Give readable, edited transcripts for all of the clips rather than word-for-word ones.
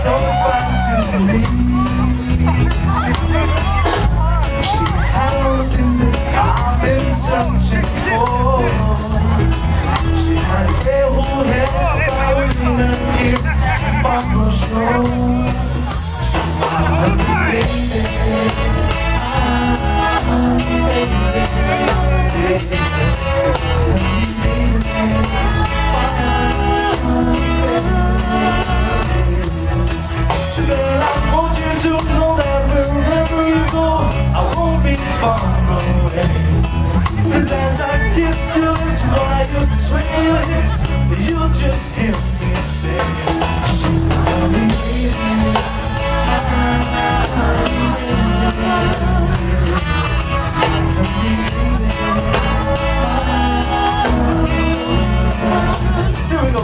so fine to me. She had all the things that I've been searching for. She had hair who had ballerina ear and Barbara Shaw. She's my honey Girl, I want you to know that wherever you go, I won't be far away. 'Cause as I kiss your lips while you swing your hips, you'll just hear me say, she's my honey baby. Here we go,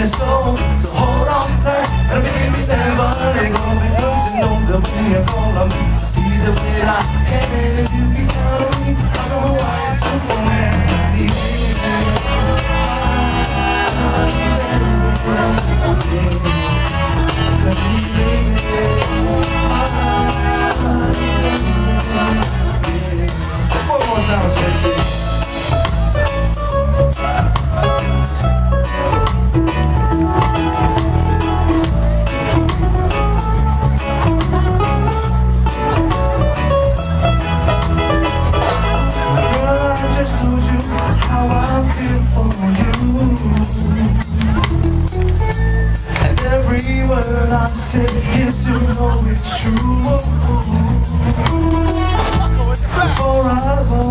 so hold on tight and baby never let go, because you know that when you're calling me, either way I can, and you can count on me. I know why it's so funny. One more time, Tracy. And every word I say, yes, you know it's true. Before I go,